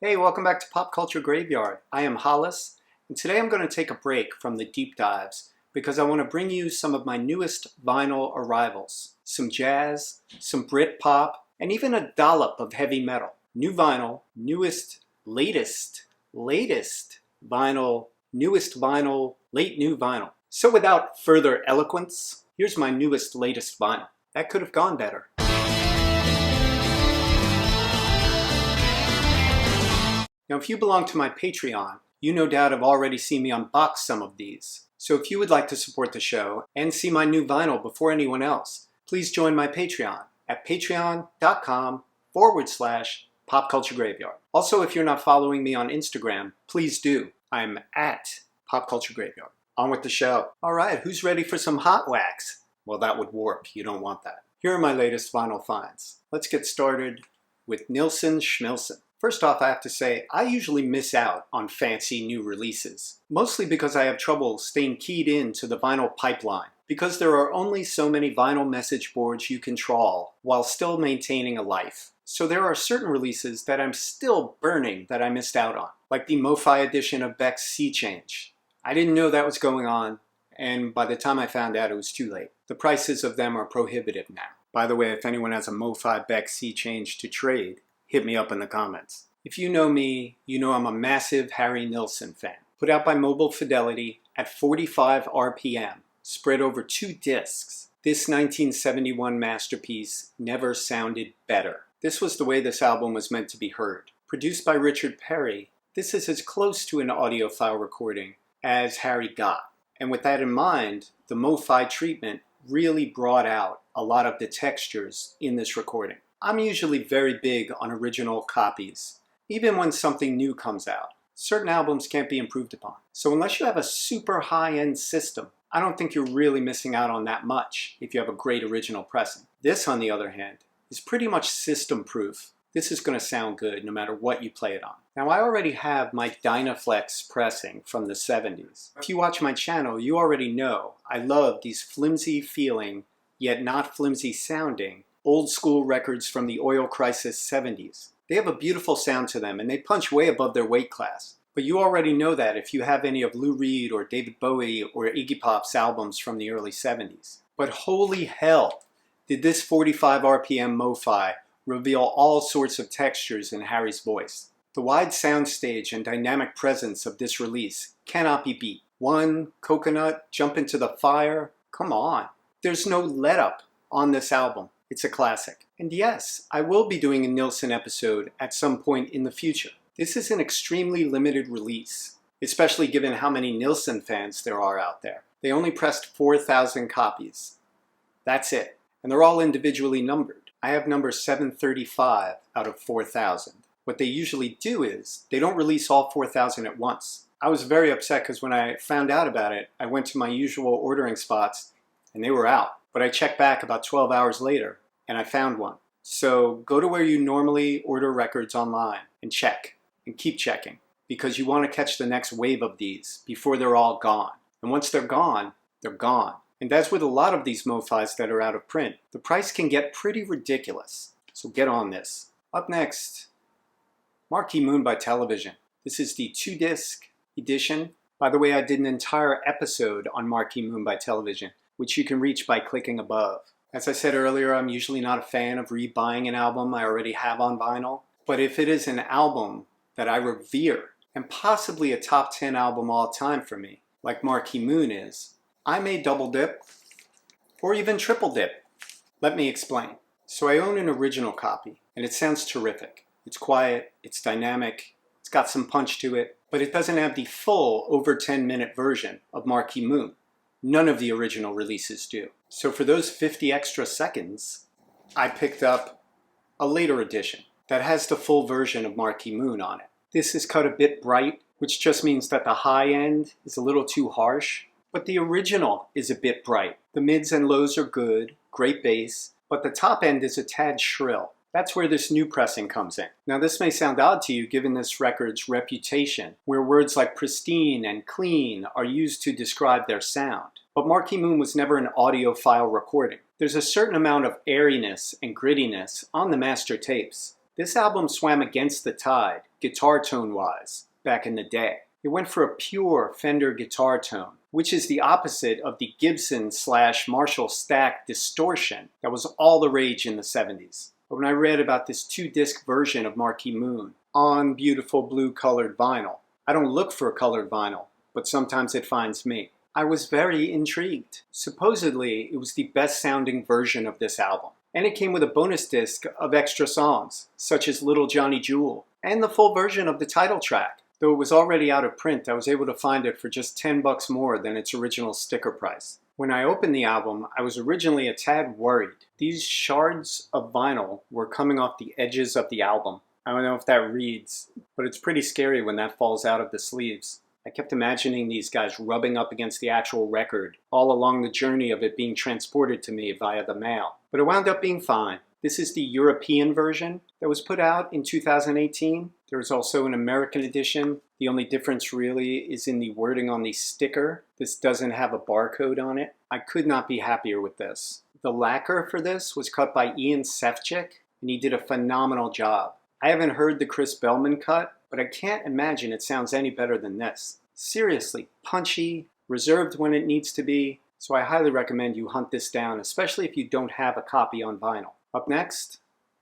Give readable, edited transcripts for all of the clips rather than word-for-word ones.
Hey, welcome back to Pop Culture Graveyard. I am Hollis, and today I'm going to take a break from the deep dives because I want to bring you some of my newest vinyl arrivals. Some jazz, some Brit pop, and even a dollop of heavy metal. New vinyl, latest vinyl, newest vinyl, late new vinyl. So without further eloquence, here's my latest vinyl. That could have gone better. Now, if you belong to my Patreon, you no doubt have already seen me unbox some of these. So if you would like to support the show and see my new vinyl before anyone else, please join my Patreon at patreon.com/popculturegraveyard. Also, if you're not following me on Instagram, please do. I'm at popculturegraveyard. On with the show. All right, who's ready for some hot wax? Well, that would warp. You don't want that. Here are my latest vinyl finds. Let's get started with Nilsson Schmilsson. First off, I have to say, I usually miss out on fancy new releases, mostly because I have trouble staying keyed in to the vinyl pipeline, because there are only so many vinyl message boards you can trawl while still maintaining a life. So there are certain releases that I'm still burning that I missed out on, like the MoFi edition of Beck's Sea Change. I didn't know that was going on, and by the time I found out, it was too late. The prices of them are prohibitive now. By the way, if anyone has a MoFi Beck's Sea Change to trade, hit me up in the comments. If you know me, you know I'm a massive Harry Nilsson fan. Put out by Mobile Fidelity at 45 RPM, spread over 2 discs. This 1971 masterpiece never sounded better. This was the way this album was meant to be heard. Produced by Richard Perry, this is as close to an audiophile recording as Harry got. And with that in mind, the MoFi treatment really brought out a lot of the textures in this recording. I'm usually very big on original copies, even when something new comes out. Certain albums can't be improved upon. So unless you have a super high-end system, I don't think you're really missing out on that much if you have a great original pressing. This, on the other hand, is pretty much system-proof. This is going to sound good no matter what you play it on. Now, I already have my Dynaflex pressing from the 70s. If you watch my channel, you already know I love these flimsy feeling, yet not flimsy sounding, old school records from the oil crisis 70s. They have a beautiful sound to them and they punch way above their weight class. But you already know that if you have any of Lou Reed or David Bowie or Iggy Pop's albums from the early 70s. But holy hell, did this 45 RPM MoFi reveal all sorts of textures in Harry's voice. The wide soundstage and dynamic presence of this release cannot be beat. One, Coconut, Jump Into the Fire, come on. There's no let up on this album. It's a classic. And yes, I will be doing a Nilsson episode at some point in the future. This is an extremely limited release, especially given how many Nilsson fans there are out there. They only pressed 4,000 copies. That's it. And they're all individually numbered. I have number 735 out of 4,000. What they usually do is, they don't release all 4,000 at once. I was very upset because when I found out about it, I went to my usual ordering spots and they were out. But I checked back about 12 hours later and I found one. So go to where you normally order records online and check and keep checking because you want to catch the next wave of these before they're all gone. And once they're gone, they're gone. And as with a lot of these MoFis that are out of print, the price can get pretty ridiculous. So get on this. Up next, Marquee Moon by Television. This is the 2-disc edition. By the way, I did an entire episode on Marquee Moon by Television, which you can reach by clicking above. As I said earlier, I'm usually not a fan of rebuying an album I already have on vinyl, but if it is an album that I revere, and possibly a top 10 album all time for me, like Marquee Moon is, I may double dip, or even triple dip. Let me explain. So I own an original copy, and it sounds terrific. It's quiet, it's dynamic, it's got some punch to it, but it doesn't have the full over 10-minute version of Marquee Moon. None of the original releases do. So for those 50 extra seconds, I picked up a later edition that has the full version of Marquee Moon on it. This is cut a bit bright, which just means that the high end is a little too harsh, but the original is a bit bright. The mids and lows are good, great bass, but the top end is a tad shrill. That's where this new pressing comes in. Now this may sound odd to you given this record's reputation, where words like pristine and clean are used to describe their sound. But Marquee Moon was never an audiophile recording. There's a certain amount of airiness and grittiness on the master tapes. This album swam against the tide guitar tone-wise back in the day. It went for a pure Fender guitar tone, which is the opposite of the Gibson/Marshall stack distortion that was all the rage in the 70s. But when I read about this 2-disc version of Marquee Moon on beautiful blue colored vinyl, I don't look for colored vinyl, but sometimes it finds me, I was very intrigued. Supposedly, it was the best sounding version of this album. And it came with a bonus disc of extra songs, such as Little Johnny Jewel, and the full version of the title track. Though it was already out of print, I was able to find it for just $10 more than its original sticker price. When I opened the album, I was originally a tad worried. These shards of vinyl were coming off the edges of the album. I don't know if that reads, but it's pretty scary when that falls out of the sleeves. I kept imagining these guys rubbing up against the actual record all along the journey of it being transported to me via the mail. But it wound up being fine. This is the European version that was put out in 2018. There's also an American edition. The only difference really is in the wording on the sticker. This doesn't have a barcode on it. I could not be happier with this. The lacquer for this was cut by Ian Sefcik, and he did a phenomenal job. I haven't heard the Chris Bellman cut, but I can't imagine it sounds any better than this. Seriously, punchy, reserved when it needs to be, so I highly recommend you hunt this down, especially if you don't have a copy on vinyl. Up next,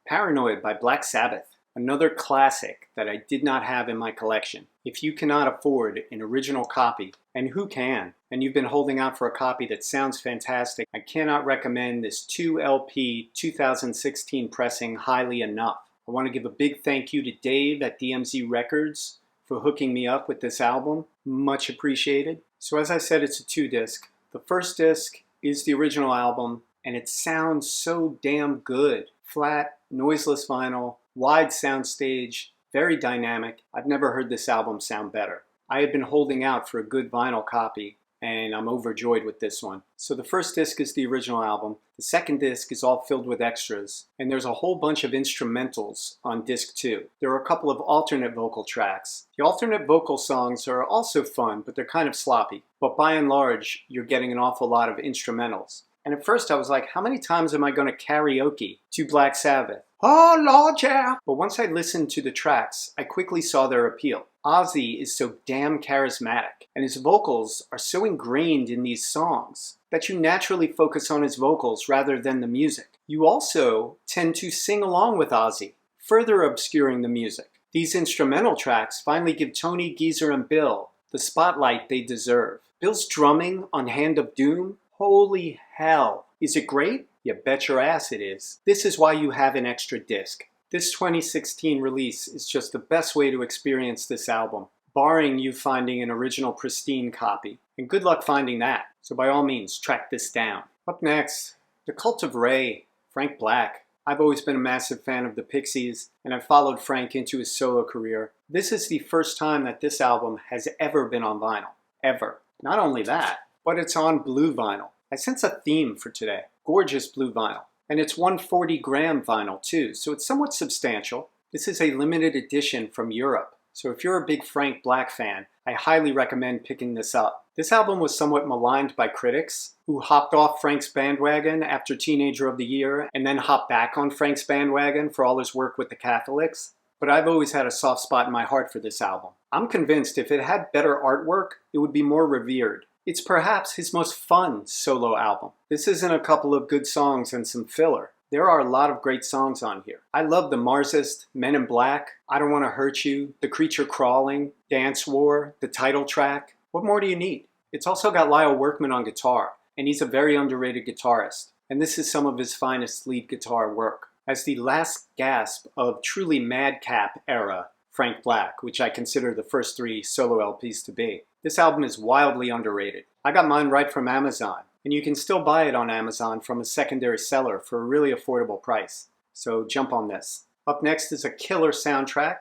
Paranoid by Black Sabbath, another classic that I did not have in my collection. If you cannot afford an original copy, and who can, and you've been holding out for a copy that sounds fantastic, I cannot recommend this 2LP 2016 pressing highly enough. I want to give a big thank you to Dave at DMZ Records for hooking me up with this album. Much appreciated. So as I said, it's a 2-disc. The first disc is the original album, and it sounds so damn good. Flat, noiseless vinyl, wide soundstage, very dynamic. I've never heard this album sound better. I have been holding out for a good vinyl copy, and I'm overjoyed with this one. So the first disc is the original album. The second disc is all filled with extras, and there's a whole bunch of instrumentals on disc 2. There are a couple of alternate vocal tracks. The alternate vocal songs are also fun, but they're kind of sloppy. But by and large, you're getting an awful lot of instrumentals. And at first I was like, how many times am I going to karaoke to Black Sabbath? Oh, Lord, yeah! But once I listened to the tracks, I quickly saw their appeal. Ozzy is so damn charismatic, and his vocals are so ingrained in these songs that you naturally focus on his vocals rather than the music. You also tend to sing along with Ozzy, further obscuring the music. These instrumental tracks finally give Tony, Geezer, and Bill the spotlight they deserve. Bill's drumming on Hand of Doom? Holy hell. Is it great? You bet your ass it is. This is why you have an extra disc. This 2016 release is just the best way to experience this album, barring you finding an original pristine copy. And good luck finding that. So by all means, track this down. Up next, The Cult of Ray, Frank Black. I've always been a massive fan of the Pixies, and I've followed Frank into his solo career. This is the first time that this album has ever been on vinyl. Ever. Not only that, but it's on blue vinyl. I sense a theme for today. Gorgeous blue vinyl. And it's 140-gram vinyl too, so it's somewhat substantial. This is a limited edition from Europe. So if you're a big Frank Black fan, I highly recommend picking this up. This album was somewhat maligned by critics who hopped off Frank's bandwagon after Teenager of the Year and then hopped back on Frank's bandwagon for all his work with the Catholics. But I've always had a soft spot in my heart for this album. I'm convinced if it had better artwork, it would be more revered. It's perhaps his most fun solo album. This isn't a couple of good songs and some filler. There are a lot of great songs on here. I love the Marsist, Men in Black, I Don't Want to Hurt You, The Creature Crawling, Dance War, the title track. What more do you need? It's also got Lyle Workman on guitar, and he's a very underrated guitarist. And this is some of his finest lead guitar work. As the last gasp of truly madcap era Frank Black, which I consider the first 3 solo LPs to be. This album is wildly underrated. I got mine right from Amazon, and you can still buy it on Amazon from a secondary seller for a really affordable price. So jump on this. Up next is a killer soundtrack,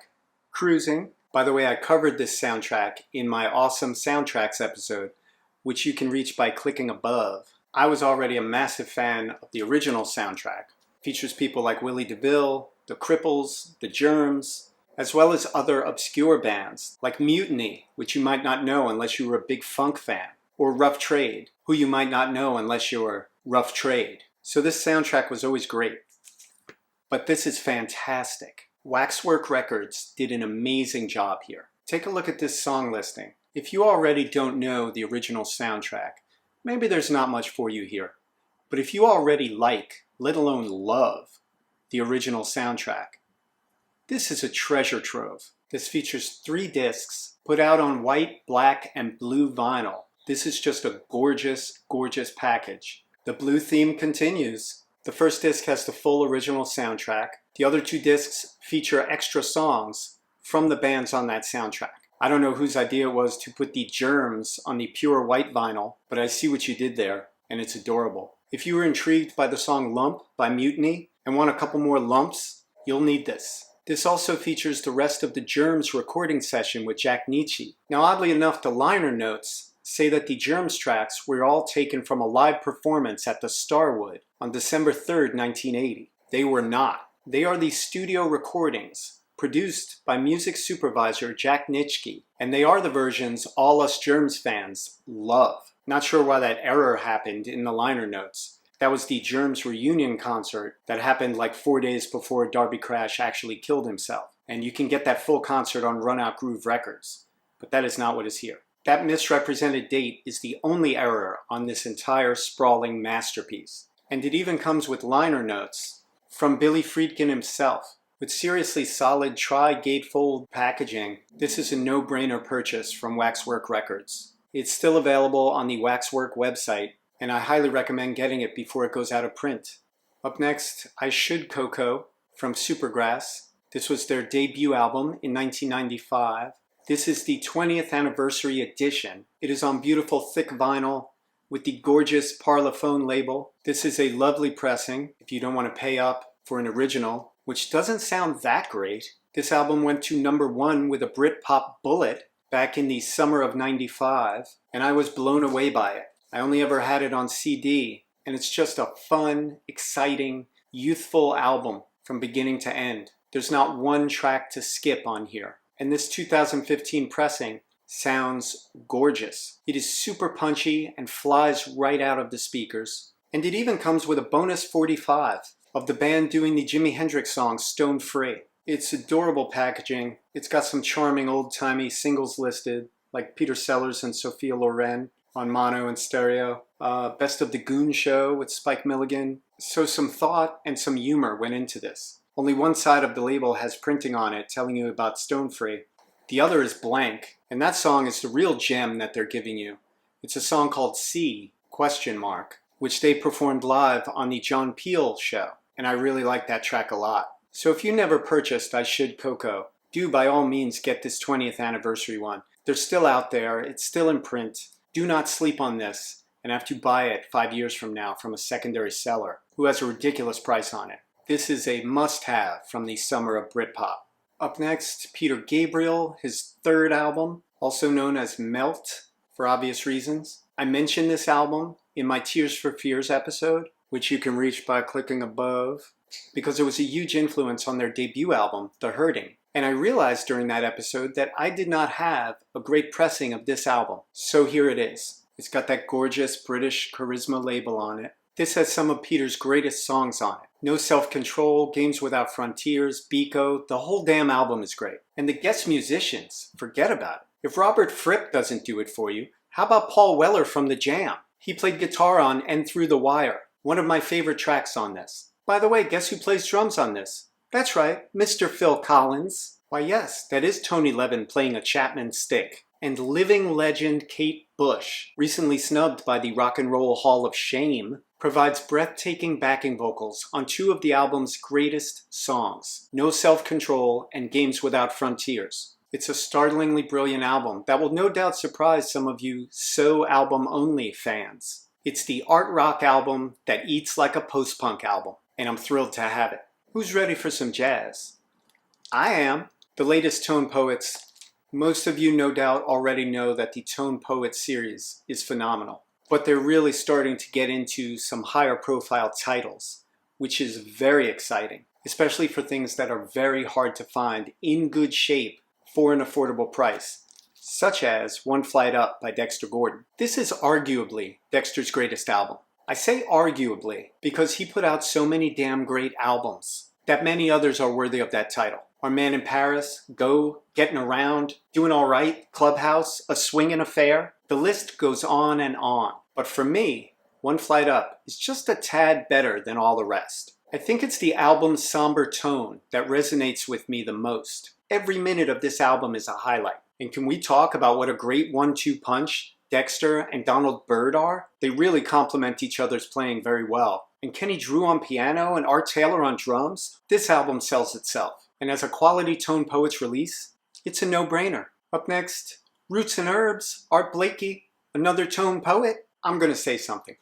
Cruising. By the way, I covered this soundtrack in my awesome soundtracks episode, which you can reach by clicking above. I was already a massive fan of the original soundtrack. It features people like Willie DeVille, The Cripples, The Germs, as well as other obscure bands like Mutiny, which you might not know unless you were a big funk fan, or Rough Trade, who you might not know unless you're Rough Trade. So this soundtrack was always great. But this is fantastic. Waxwork Records did an amazing job here. Take a look at this song listing. If you already don't know the original soundtrack, maybe there's not much for you here. But if you already like, let alone love, the original soundtrack, this is a treasure trove. This features 3 discs put out on white, black, and blue vinyl. This is just a gorgeous, gorgeous package. The blue theme continues. The first disc has the full original soundtrack. The other 2 discs feature extra songs from the bands on that soundtrack. I don't know whose idea it was to put the Germs on the pure white vinyl, but I see what you did there, and it's adorable. If you were intrigued by the song Lump by Mutiny and want a couple more lumps, you'll need this. This also features the rest of the Germs recording session with Jack Nitzsche. Now, oddly enough, the liner notes say that the Germs tracks were all taken from a live performance at the Starwood on December 3rd, 1980. They were not. They are the studio recordings produced by music supervisor Jack Nitzsche, and they are the versions all us Germs fans love. Not sure why that error happened in the liner notes. That was the Germs reunion concert that happened like 4 days before Darby Crash actually killed himself. And you can get that full concert on Run Out Groove Records. But that is not what is here. That misrepresented date is the only error on this entire sprawling masterpiece. And it even comes with liner notes from Billy Friedkin himself. With seriously solid tri-gatefold packaging, this is a no-brainer purchase from Waxwork Records. It's still available on the Waxwork website, and I highly recommend getting it before it goes out of print. Up next, Should CoCo from Supergrass. This was their debut album in 1995. This is the 20th anniversary edition. It is on beautiful thick vinyl with the gorgeous Parlophone label. This is a lovely pressing if you don't want to pay up for an original, which doesn't sound that great. This album went to #1 with a Britpop bullet back in the summer of '95, and I was blown away by it. I only ever had it on CD, and it's just a fun, exciting, youthful album from beginning to end. There's not one track to skip on here. And this 2015 pressing sounds gorgeous. It is super punchy and flies right out of the speakers. And it even comes with a bonus 45 of the band doing the Jimi Hendrix song Stone Free. It's adorable packaging. It's got some charming old-timey singles listed, like Peter Sellers and Sophia Loren on mono and stereo. Best of the Goon Show with Spike Milligan. So some thought and some humor went into this. Only one side of the label has printing on it telling you about Stone Free. The other is blank, and that song is the real gem that they're giving you. It's a song called C, ? Which they performed live on the John Peel show, and I really like that track a lot. So if you never purchased Should CoCo, do by all means get this 20th anniversary one. They're still out there, it's still in print. Do not sleep on this and have to buy it 5 years from now from a secondary seller who has a ridiculous price on it. This is a must-have from the summer of Britpop. Up next, Peter Gabriel, his 3rd album, also known as Melt for obvious reasons. I mentioned this album in my Tears for Fears episode, which you can reach by clicking above, because it was a huge influence on their debut album, The Hurting. And I realized during that episode that I did not have a great pressing of this album. So here it is. It's got that gorgeous British Charisma label on it. This has some of Peter's greatest songs on it. No Self-Control, Games Without Frontiers, Biko, the whole damn album is great. And the guest musicians, forget about it. If Robert Fripp doesn't do it for you, how about Paul Weller from The Jam? He played guitar on And Through the Wire, one of my favorite tracks on this. By the way, guess who plays drums on this? That's right, Mr. Phil Collins. Why yes, that is Tony Levin playing a Chapman stick. And living legend Kate Bush, recently snubbed by the Rock and Roll Hall of Shame, provides breathtaking backing vocals on 2 of the album's greatest songs, No Self-Control and Games Without Frontiers. It's a startlingly brilliant album that will no doubt surprise some of you So album-only fans. It's the art rock album that eats like a post-punk album, and I'm thrilled to have it. Who's ready for some jazz? I am. The latest Tone Poets. Most of you no doubt already know that the Tone Poet series is phenomenal, but they're really starting to get into some higher profile titles, which is very exciting, especially for things that are very hard to find in good shape for an affordable price, such as One Flight Up by Dexter Gordon. This is arguably Dexter's greatest album. I say arguably because he put out so many damn great albums that many others are worthy of that title. Our Man in Paris, Go, Getting Around, Doing All Right, Clubhouse, A Swingin' Affair. The list goes on and on. But for me, One Flight Up is just a tad better than all the rest. I think it's the album's somber tone that resonates with me the most. Every minute of this album is a highlight. And can we talk about what a great 1-2 punch Dexter and Donald Byrd are? They really complement each other's playing very well. And Kenny Drew on piano and Art Taylor on drums, this album sells itself. And as a quality Tone Poets release, it's a no-brainer. Up next, Roots and Herbs, Art Blakey, another Tone Poet. I'm gonna say something.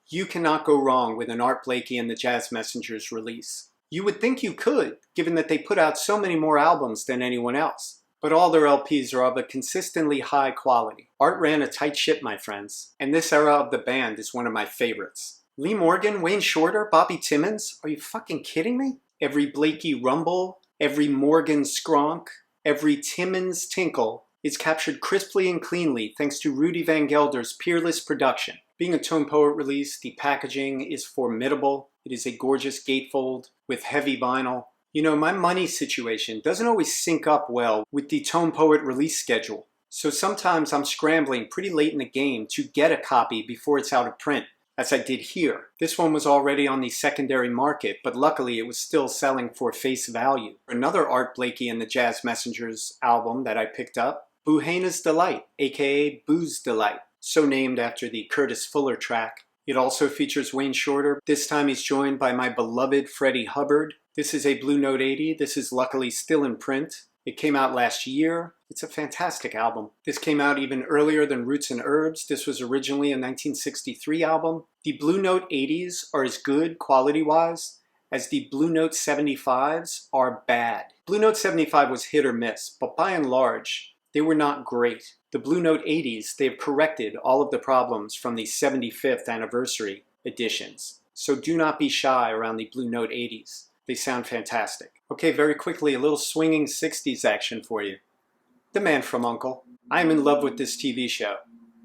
You cannot go wrong with an Art Blakey and the Jazz Messengers release. You would think you could, given that they put out so many more albums than anyone else. But all their LPs are of a consistently high quality. Art ran a tight ship, my friends, and this era of the band is one of my favorites. Lee Morgan, Wayne Shorter, Bobby Timmons, are you fucking kidding me? Every Blakey rumble, every Morgan skronk, every Timmons tinkle is captured crisply and cleanly thanks to Rudy Van Gelder's peerless production. Being a Tone Poet release, the packaging is formidable. It is a gorgeous gatefold with heavy vinyl. You know, my money situation doesn't always sync up well with the Tone Poet release schedule. So sometimes I'm scrambling pretty late in the game to get a copy before it's out of print, as I did here. This one was already on the secondary market, but luckily it was still selling for face value. Another Art Blakey and the Jazz Messengers album that I picked up, Buhaina's Delight, aka Boo's Delight, so named after the Curtis Fuller track. It also features Wayne Shorter. This time he's joined by my beloved Freddie Hubbard. This is a Blue Note 80. This is luckily still in print. It came out last year. It's a fantastic album. This came out even earlier than Roots and Herbs. This was originally a 1963 album. The Blue Note 80s are as good quality-wise as the Blue Note 75s are bad. Blue Note 75 was hit or miss, but by and large, they were not great. The Blue Note 80s, they've corrected all of the problems from the 75th anniversary editions. So do not be shy around the Blue Note 80s. They sound fantastic. Okay, very quickly, a little swinging 60s action for you. The Man from U.N.C.L.E. I am in love with this TV show.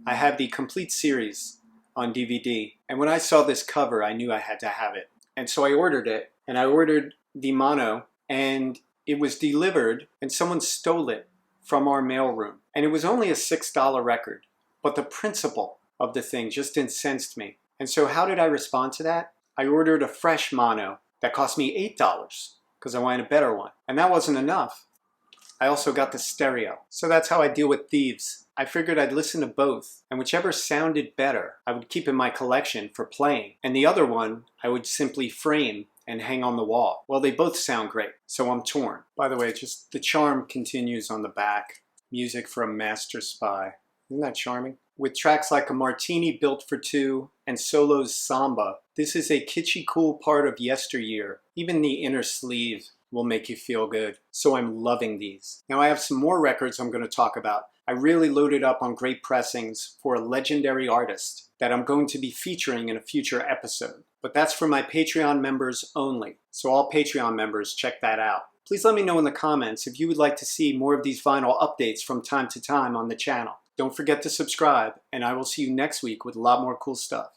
I have the complete series on DVD, and when I saw this cover, I knew I had to have it. And so I ordered it, and I ordered the mono, and it was delivered, and someone stole it from our mailroom. And it was only a $6 record, but the principle of the thing just incensed me. And so how did I respond to that? I ordered a fresh mono that cost me $8 because I wanted a better one. And that wasn't enough. I also got the stereo. So that's how I deal with thieves. I figured I'd listen to both, and whichever sounded better, I would keep in my collection for playing. And the other one, I would simply frame and hang on the wall. Well, they both sound great, so I'm torn. By the way, just the charm continues on the back. Music for a master spy. Isn't that charming? With tracks like A Martini Built for Two and Solo's Samba, this is a kitschy cool part of yesteryear. Even the inner sleeve will make you feel good. So I'm loving these. Now I have some more records I'm going to talk about. I really loaded up on great pressings for a legendary artist that I'm going to be featuring in a future episode. But that's for my Patreon members only. So all Patreon members, check that out. Please let me know in the comments if you would like to see more of these vinyl updates from time to time on the channel. Don't forget to subscribe, and I will see you next week with a lot more cool stuff.